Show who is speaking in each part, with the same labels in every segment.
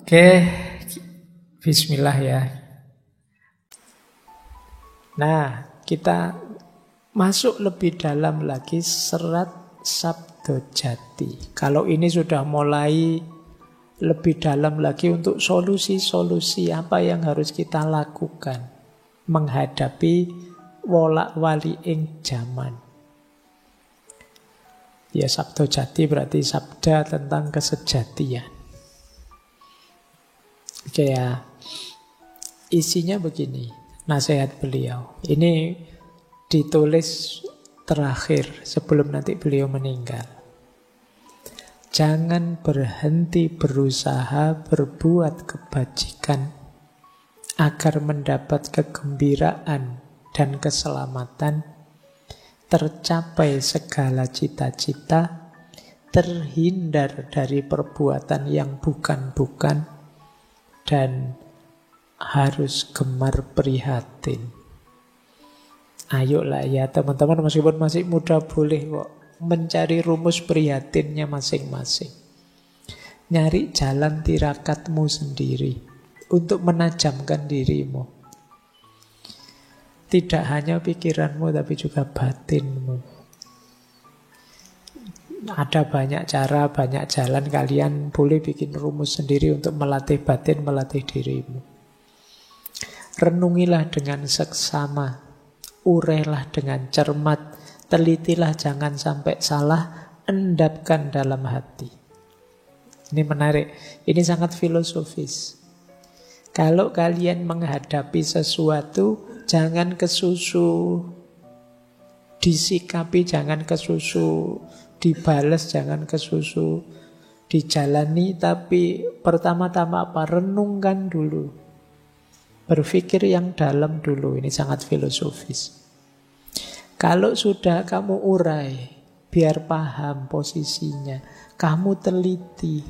Speaker 1: Oke, bismillah ya. Nah, kita masuk lebih dalam lagi serat Sabdo Jati. Kalau ini sudah mulai lebih dalam lagi untuk solusi-solusi apa yang harus kita lakukan menghadapi wolak-wali ing jaman. Ya, Sabdo Jati berarti sabda tentang kesejatian. Oke ya, isinya begini, nasihat beliau. Ini ditulis terakhir sebelum nanti beliau meninggal. Jangan berhenti berusaha berbuat kebajikan agar mendapat kegembiraan dan keselamatan, tercapai segala cita-cita, terhindar dari perbuatan yang bukan-bukan, dan harus gemar prihatin. Ayolah ya teman-teman, meskipun masih muda boleh kok mencari rumus prihatinnya masing-masing. Nyari jalan tirakatmu sendiri untuk menajamkan dirimu. Tidak hanya pikiranmu tapi juga batinmu. Ada banyak cara, banyak jalan. Kalian boleh bikin rumus sendiri untuk melatih batin, melatih dirimu. Renungilah dengan seksama, urailah dengan cermat, telitilah jangan sampai salah, endapkan dalam hati. Ini menarik, ini sangat filosofis. Kalau kalian menghadapi sesuatu, jangan kesusu, disikapi jangan kesusu, dibales jangan kesusu, dijalani, tapi pertama-tama apa? Renungkan dulu. Berpikir yang dalam dulu. Ini sangat filosofis. Kalau sudah kamu urai, biar paham posisinya, kamu teliti.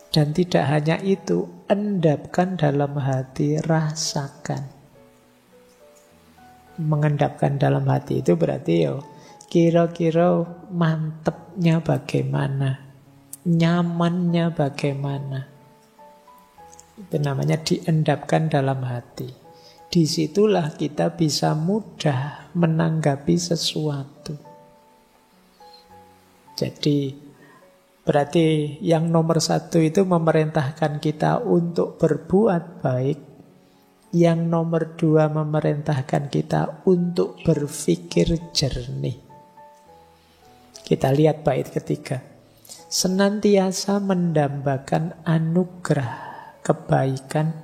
Speaker 1: Dan tidak hanya itu, endapkan dalam hati, rasakan. Mengendapkan dalam hati itu berarti kira-kira mantepnya bagaimana, nyamannya bagaimana. Itu namanya diendapkan dalam hati. Disitulah kita bisa mudah menanggapi sesuatu. Jadi berarti yang nomor satu itu memerintahkan kita untuk berbuat baik. Yang nomor dua memerintahkan kita untuk berpikir jernih. Kita lihat bait ketiga. Senantiasa mendambakan anugerah kebaikan,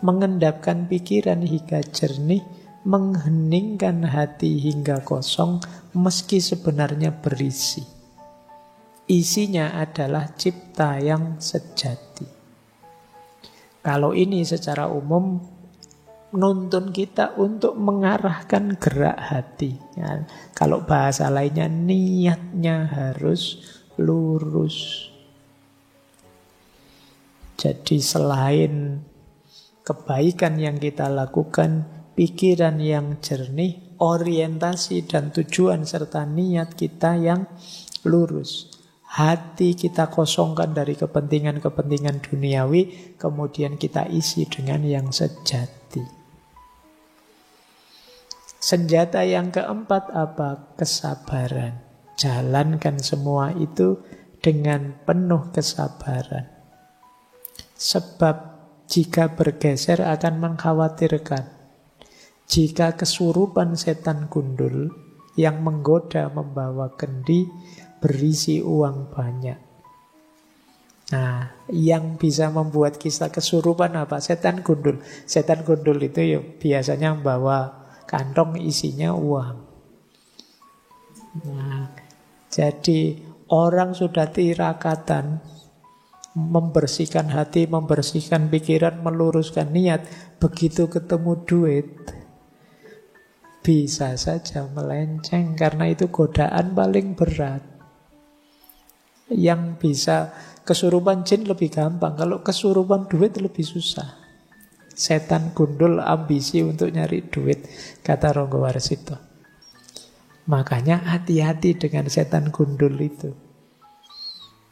Speaker 1: mengendapkan pikiran hingga jernih, mengheningkan hati hingga kosong, meski sebenarnya berisi. Isinya adalah cipta yang sejati. Kalau ini secara umum nuntun kita untuk mengarahkan gerak hati. Ya, kalau bahasa lainnya niatnya harus lurus. Jadi selain kebaikan yang kita lakukan, pikiran yang jernih, orientasi dan tujuan serta niat kita yang lurus. Hati kita kosongkan dari kepentingan-kepentingan duniawi, kemudian kita isi dengan yang sejati. Senjata yang keempat apa? Kesabaran. Jalankan semua itu dengan penuh kesabaran. Sebab jika bergeser akan mengkhawatirkan. Jika kesurupan setan gundul yang menggoda membawa kendi, berisi uang banyak. Nah, yang bisa membuat kita kesurupan apa? Setan gundul. Setan gundul itu biasanya membawa kantong isinya uang. Nah, jadi orang sudah tirakatan membersihkan hati, membersihkan pikiran, meluruskan niat. Begitu ketemu duit, bisa saja melenceng karena itu godaan paling berat. Yang bisa kesurupan jin lebih gampang, kalau kesurupan duit lebih susah. Setan gundul ambisi untuk nyari duit, kata Ronggo Warsito. Makanya hati-hati dengan setan gundul itu.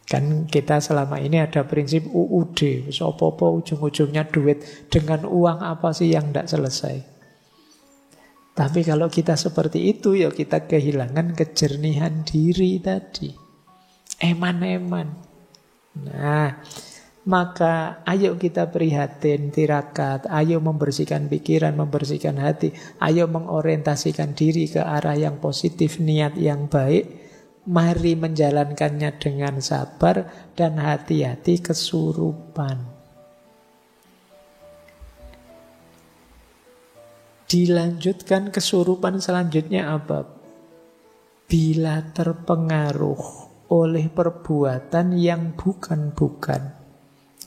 Speaker 1: Kan kita selama ini ada prinsip UUD, apa-apa ujung-ujungnya duit. Dengan uang apa sih yang tidak selesai? Tapi kalau kita seperti itu, ya kita kehilangan kejernihan diri tadi. Eman-eman. Nah, maka ayo kita prihatin, tirakat, ayo membersihkan pikiran, membersihkan hati, ayo mengorientasikan diri ke arah yang positif, niat yang baik. Mari menjalankannya dengan sabar dan hati-hati kesurupan. Dilanjutkan kesurupan selanjutnya apa? Bila terpengaruh oleh perbuatan yang bukan-bukan,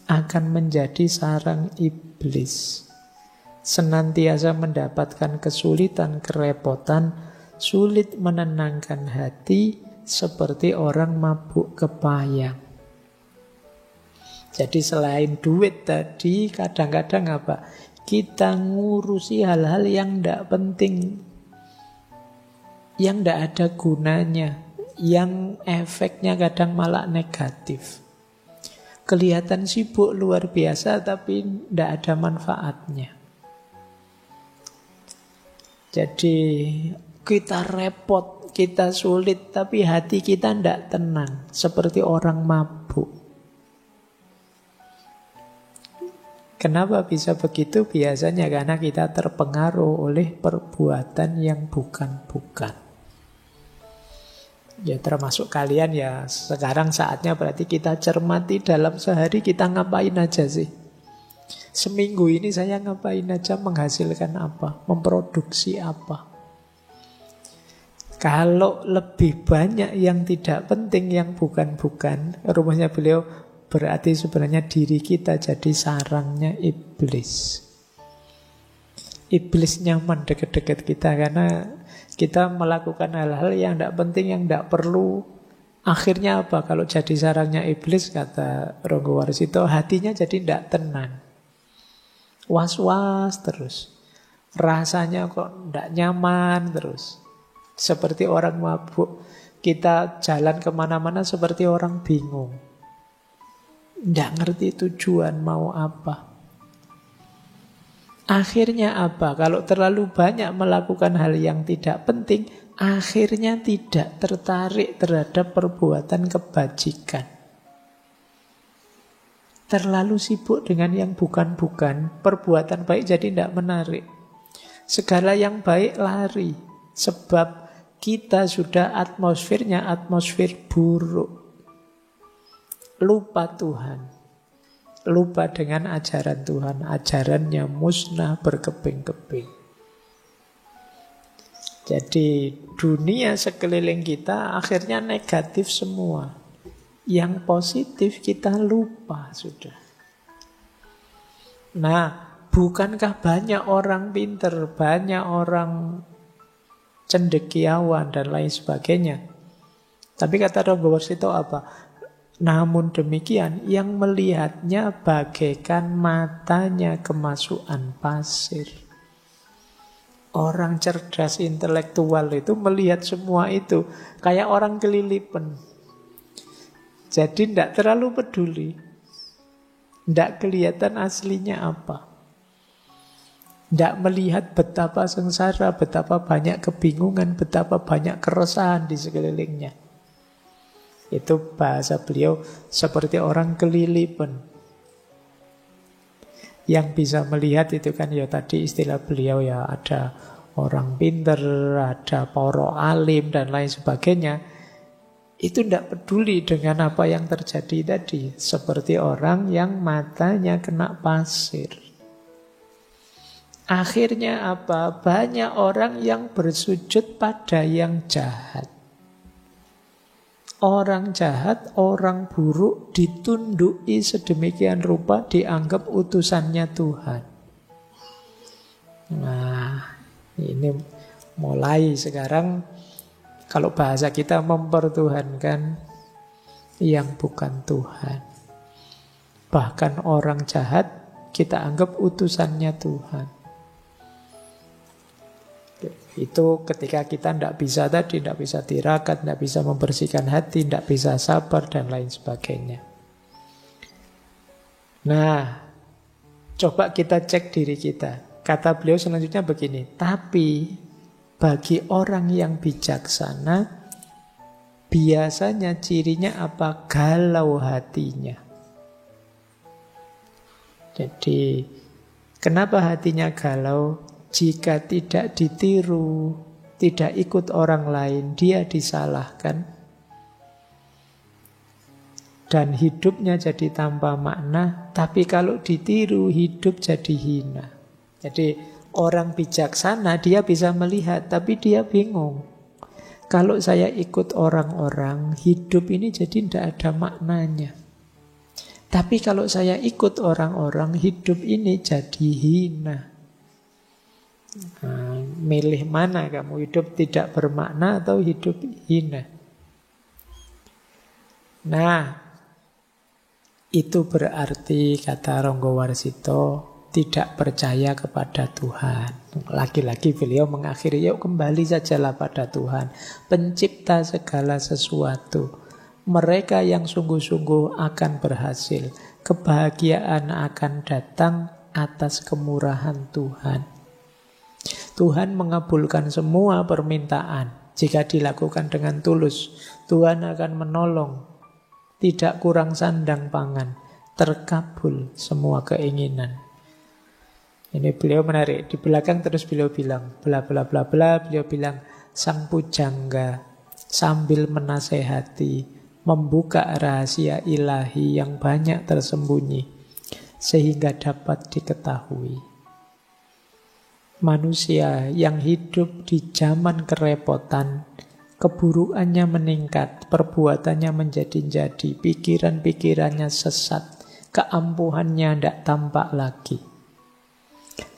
Speaker 1: akan menjadi sarang iblis. Senantiasa mendapatkan kesulitan, kerepotan, sulit menenangkan hati, seperti orang mabuk kepayang. Jadi selain duit tadi, kadang-kadang apa? Kita ngurusi hal-hal yang tidak penting, yang tidak ada gunanya, yang efeknya kadang malah negatif. Kelihatan sibuk luar biasa, tapi tidak ada manfaatnya. Jadi kita repot, kita sulit, tapi hati kita tidak tenang, seperti orang mabuk. Kenapa bisa begitu? Biasanya karena kita terpengaruh oleh perbuatan yang bukan-bukan. Ya termasuk kalian ya, sekarang saatnya berarti kita cermati dalam sehari kita ngapain aja sih. Seminggu ini saya ngapain aja, menghasilkan apa, memproduksi apa. Kalau lebih banyak yang tidak penting, yang bukan-bukan, rumusnya beliau berarti sebenarnya diri kita jadi sarangnya iblis. Iblis nyaman dekat-dekat kita karena kita melakukan hal-hal yang tidak penting, yang tidak perlu. Akhirnya apa? Kalau jadi sarangnya iblis, kata Ronggo Warsito, hatinya jadi tidak tenang. Was-was terus. Rasanya kok tidak nyaman terus. Seperti orang mabuk, kita jalan kemana-mana seperti orang bingung. Tidak ngerti tujuan mau apa. Akhirnya apa? Kalau terlalu banyak melakukan hal yang tidak penting, akhirnya tidak tertarik terhadap perbuatan kebajikan. Terlalu sibuk dengan yang bukan-bukan, perbuatan baik jadi tidak menarik. Segala yang baik lari, sebab kita sudah atmosfernya atmosfer buruk. Lupa Tuhan. Lupa dengan ajaran Tuhan. Ajarannya musnah berkeping-keping. Jadi dunia sekeliling kita akhirnya negatif semua. Yang positif kita lupa sudah. Nah, bukankah banyak orang pinter, banyak orang cendekiawan dan lain sebagainya. Tapi kata Ronggo Warsito apa? Namun demikian, yang melihatnya bagaikan matanya kemasukan pasir. Orang cerdas intelektual itu melihat semua itu kayak orang kelilipan. Jadi tidak terlalu peduli. Tidak kelihatan aslinya apa. Tidak melihat betapa sengsara, betapa banyak kebingungan, betapa banyak keresahan di sekelilingnya. Itu bahasa beliau seperti orang kelilipan. Yang bisa melihat itu kan ya tadi istilah beliau ya, ada orang pinter, ada para alim dan lain sebagainya. Itu tidak peduli dengan apa yang terjadi tadi. Seperti orang yang matanya kena pasir. Akhirnya apa? Banyak orang yang bersujud pada yang jahat. Orang jahat, orang buruk ditunduki sedemikian rupa, dianggap utusannya Tuhan. Nah, ini mulai sekarang kalau bahasa kita mempertuhankan yang bukan Tuhan. Bahkan orang jahat kita anggap utusannya Tuhan. Itu ketika kita tidak bisa tadi, tidak bisa tirakat, tidak bisa membersihkan hati, tidak bisa sabar, dan lain sebagainya. Nah, coba kita cek diri kita. Kata beliau selanjutnya begini, tapi bagi orang yang bijaksana, biasanya cirinya apa? Galau hatinya. Jadi, kenapa hatinya galau? Jika tidak ditiru, tidak ikut orang lain, dia disalahkan. Dan hidupnya jadi tanpa makna. Tapi kalau ditiru, hidup jadi hina. Jadi orang bijaksana, dia bisa melihat, tapi dia bingung. Kalau saya ikut orang-orang, hidup ini jadi tidak ada maknanya. Tapi kalau saya ikut orang-orang, hidup ini jadi hina. Nah, milih mana kamu, hidup tidak bermakna atau hidup hina? Nah, itu berarti kata Ronggo Warsito tidak percaya kepada Tuhan. Lagi-lagi beliau mengakhiri, yuk kembali sajalah pada Tuhan, pencipta segala sesuatu. Mereka yang sungguh-sungguh akan berhasil. Kebahagiaan akan datang atas kemurahan Tuhan. Tuhan mengabulkan semua permintaan jika dilakukan dengan tulus. Tuhan akan menolong, tidak kurang sandang pangan, terkabul semua keinginan. Ini beliau menarik. Di belakang terus beliau bilang, bla bla bla bla, beliau bilang, sang pujangga sambil menasehati, membuka rahasia ilahi yang banyak tersembunyi, sehingga dapat diketahui. Manusia yang hidup di zaman kerepotan, keburukannya meningkat, perbuatannya menjadi-jadi, pikiran-pikirannya sesat, keampuhannya tidak tampak lagi.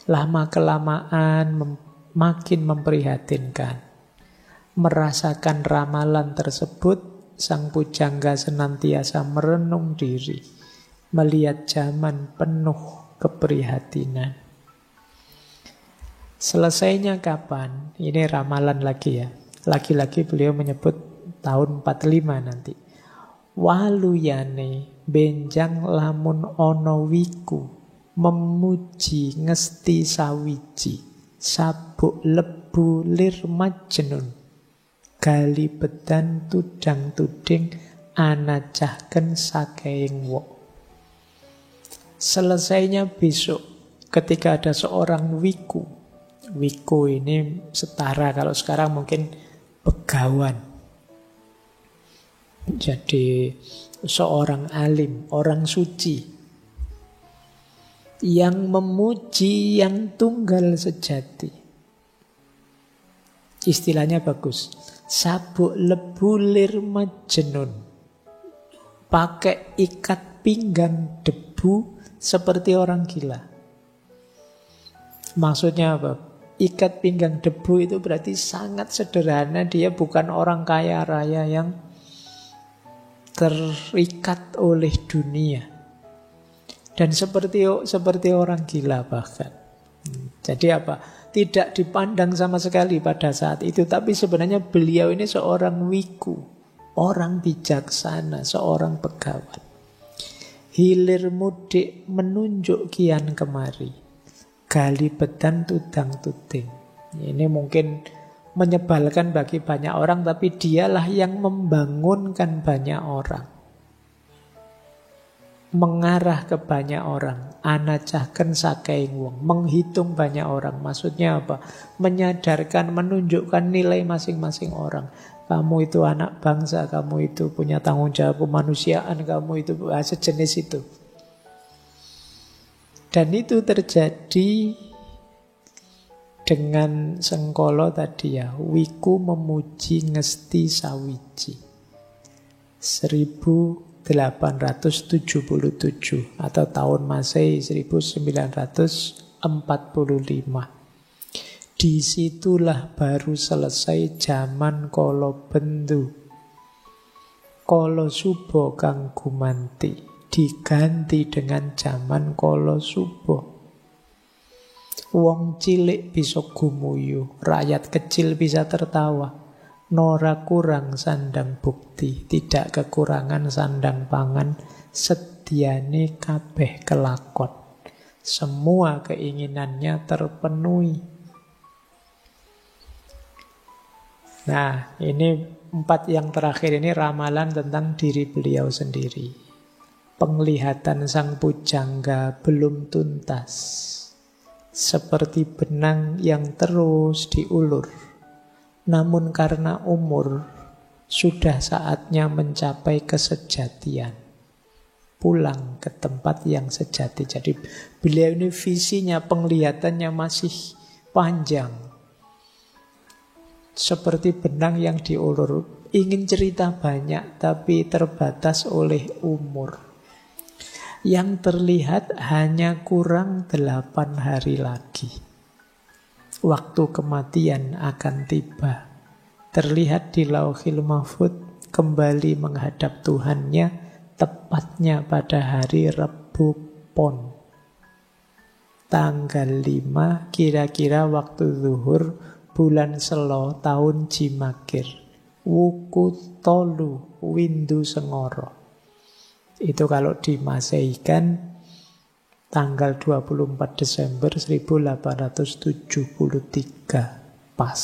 Speaker 1: Lama-kelamaan makin memprihatinkan. Merasakan ramalan tersebut, sang pujangga senantiasa merenung diri, melihat zaman penuh keprihatinan. Selesainya kapan? Ini ramalan lagi ya. Lagi-lagi beliau menyebut tahun 45 nanti. Waluyane benjang lamun ono wiku, memuji ngesti sawiji, sabuk lebu lir majnun, gali bedan tudang tuding, anacahken sakeing wok. Selesainya besok ketika ada seorang wiku. Wiku ini setara kalau sekarang mungkin begawan. Jadi seorang alim, orang suci yang memuji yang tunggal sejati. Istilahnya bagus. Sabuk lebulir majnun. Pakai ikat pinggang debu seperti orang gila. Maksudnya apa? Ikat pinggang debu itu berarti sangat sederhana. Dia bukan orang kaya raya yang terikat oleh dunia. Dan seperti orang gila bahkan. Jadi apa? Tidak dipandang sama sekali pada saat itu. Tapi sebenarnya beliau ini seorang wiku. Orang bijaksana, seorang pegawan. Hilir mudik menunjuk kian kemari. Gali bedan tudang tuding. Ini mungkin menyebalkan bagi banyak orang, tapi dialah yang membangunkan banyak orang. Mengarah ke banyak orang. Anacahken sakeing wong. Menghitung banyak orang. Maksudnya apa? Menyadarkan, menunjukkan nilai masing-masing orang. Kamu itu anak bangsa, kamu itu punya tanggung jawab kemanusiaan, kamu itu sejenis itu. Dan itu terjadi dengan Sengkolo tadi ya. Wiku memuji ngesti sawiji. 1877 atau tahun Masehi 1945. Disitulah baru selesai zaman Kolo Bendu. Kolo Subo kang gumanti diganti dengan zaman Kolo Subo. Wong cilik bisa gumuyu, rakyat kecil bisa tertawa. Nora kurang sandang bukti, tidak kekurangan sandang pangan, sediane kabeh kelakon. Semua keinginannya terpenuhi. Nah, ini 4 yang terakhir ini ramalan tentang diri beliau sendiri. Penglihatan sang pujangga belum tuntas. Seperti benang yang terus diulur. Namun karena umur, sudah saatnya mencapai kesejatian. Pulang ke tempat yang sejati. Jadi beliau ini visinya, penglihatannya masih panjang. Seperti benang yang diulur. Ingin cerita banyak, tapi terbatas oleh umur. Yang terlihat hanya kurang 8 hari lagi. Waktu kematian akan tiba. Terlihat di Lauhil Mahfudz kembali menghadap Tuhannya, tepatnya pada hari Rebu Pon. Tanggal 5 kira-kira waktu zuhur bulan Selo tahun Jimakir. Wuku tolu windu sengoro. Itu kalau dimaseikan tanggal 24 Desember 1873 pas.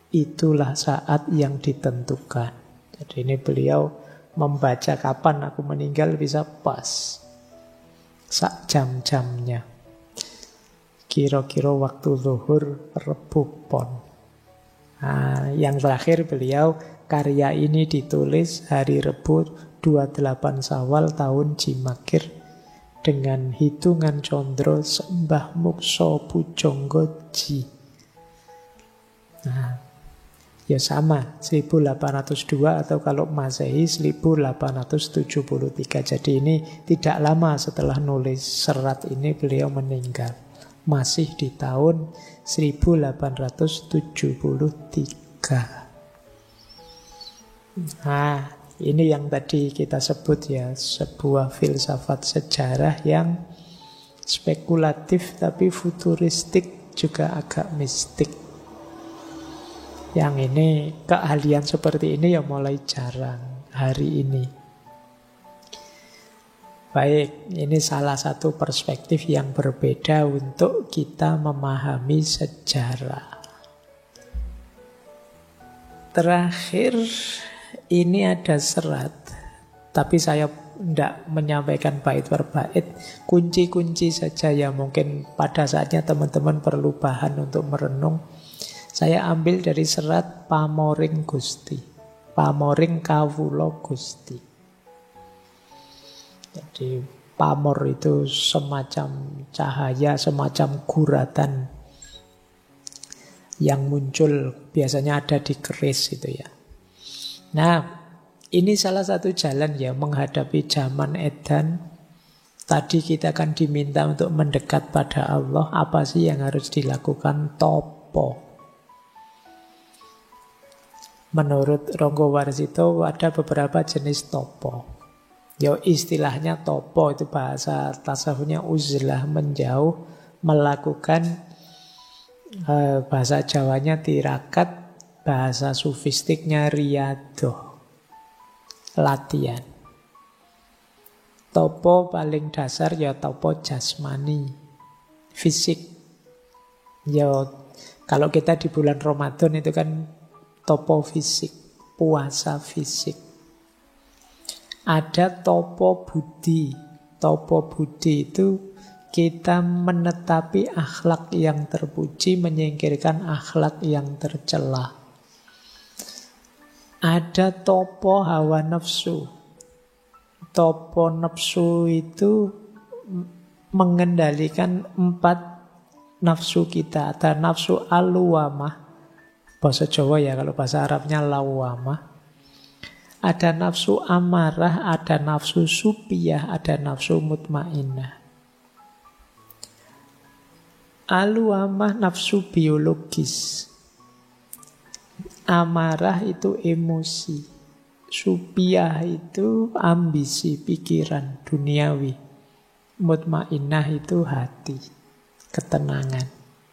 Speaker 1: Itulah saat yang ditentukan. Jadi ini beliau membaca kapan aku meninggal bisa pas. Sak jam-jamnya. Kira-kira waktu zuhur Rebu Pon. Nah, yang terakhir beliau karya ini ditulis hari Rebu 28 Syawal tahun Jimakir dengan hitungan condro Sembah Mukso Pujanggaji. Nah, ya sama 1802 atau kalau Masehi 1873. Jadi ini tidak lama setelah nulis serat ini beliau meninggal. Masih di tahun 1873. Nah, ini yang tadi kita sebut ya, sebuah filsafat sejarah yang spekulatif tapi futuristik, juga agak mistik. Yang ini, keahlian seperti ini ya mulai jarang hari ini. Baik, ini salah satu perspektif yang berbeda untuk kita memahami sejarah. Terakhir, ini ada serat, tapi saya tidak menyampaikan bait per bait. Kunci-kunci saja ya, mungkin pada saatnya teman-teman perlu bahan untuk merenung. Saya ambil dari serat Pamoring Gusti, Pamoring Kawula Gusti. Jadi pamor itu semacam cahaya, semacam guratan yang muncul biasanya ada di keris itu ya. Nah, ini salah satu jalan ya menghadapi zaman edan. Tadi kita kan diminta untuk mendekat pada Allah. Apa sih yang harus dilakukan? Topo. Menurut Ronggo Warsito ada beberapa jenis topo. Ya istilahnya topo itu bahasa tasawufnya uzlah, menjauh, melakukan bahasa Jawanya tirakat. Bahasa sufistiknya riadoh, latihan. Topo paling dasar ya topo jasmani, fisik. Ya kalau kita di bulan Ramadan itu kan topo fisik, puasa fisik. Ada topo budi. Topo budi itu kita menetapi akhlak yang terpuji, menyingkirkan akhlak yang tercela. Ada topo hawa nafsu. Topo nafsu itu mengendalikan 4 nafsu kita. Ada nafsu aluwamah, bahasa Jawa ya, kalau bahasa Arabnya lawamah. Ada nafsu amarah, ada nafsu supiyah, ada nafsu mutmainnah. Aluwamah nafsu biologis. Amarah itu emosi. Supiyah itu ambisi, pikiran, duniawi. Mutmainnah itu hati. ketenangan.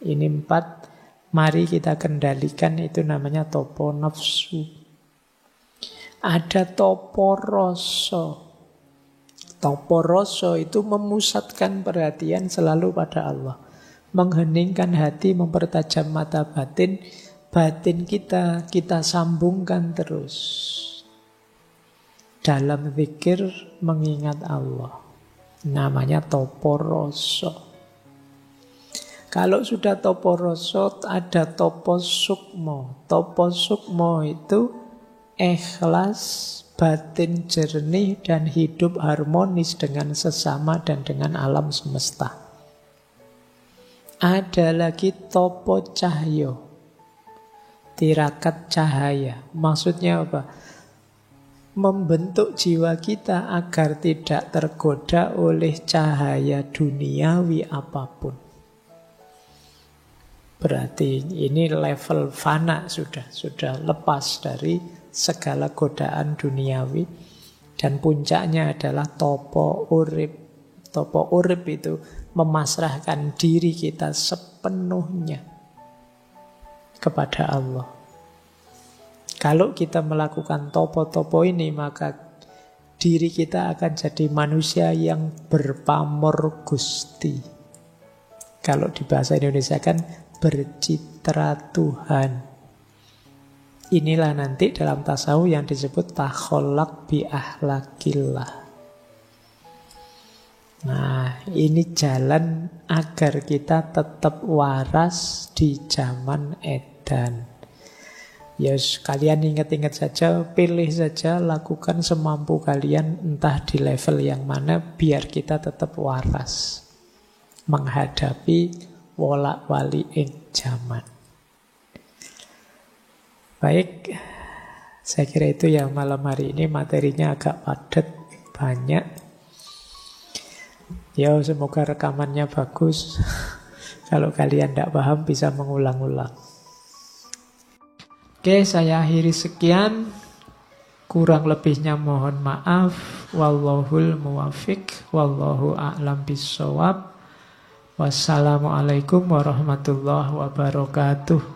Speaker 1: Ini 4, mari kita kendalikan, itu namanya topo nafsu. Ada topo rasa. Topo rasa itu memusatkan perhatian selalu pada Allah. Mengheningkan hati, mempertajam mata batin. Batin kita sambungkan terus. Dalam zikir mengingat Allah. Namanya topo rasa. Kalau sudah topo rasa, ada topo sukmo. Topo sukmo itu ikhlas, batin jernih, dan hidup harmonis dengan sesama dan dengan alam semesta. Ada lagi topo cahyo, tirakat cahaya. Maksudnya apa? Membentuk jiwa kita agar tidak tergoda oleh cahaya duniawi apapun. Berarti ini level fana sudah lepas dari segala godaan duniawi. Dan puncaknya adalah topo urip. Topo urip itu memasrahkan diri kita sepenuhnya kepada Allah. Kalau kita melakukan topo-topo ini, maka diri kita akan jadi manusia yang berpamor Gusti. Kalau di bahasa Indonesia kan bercitra Tuhan. Inilah nanti dalam tasawuf yang disebut takholak bi ahlakillah. Nah, ini jalan agar kita tetap waras di zaman edan. Ya, kalian ingat-ingat saja, pilih saja, lakukan semampu kalian, entah di level yang mana, biar kita tetap waras menghadapi wolak-walik zaman. Baik, saya kira itu ya malam hari ini. Materinya agak padat, banyak. Ya, semoga rekamannya bagus. Kalau kalian tidak paham bisa mengulang-ulang. Oke, saya akhiri sekian. Kurang lebihnya mohon maaf. Wallahul muwafiq. Wallahu a'lam bissawab. Wassalamualaikum warahmatullahi wabarakatuh.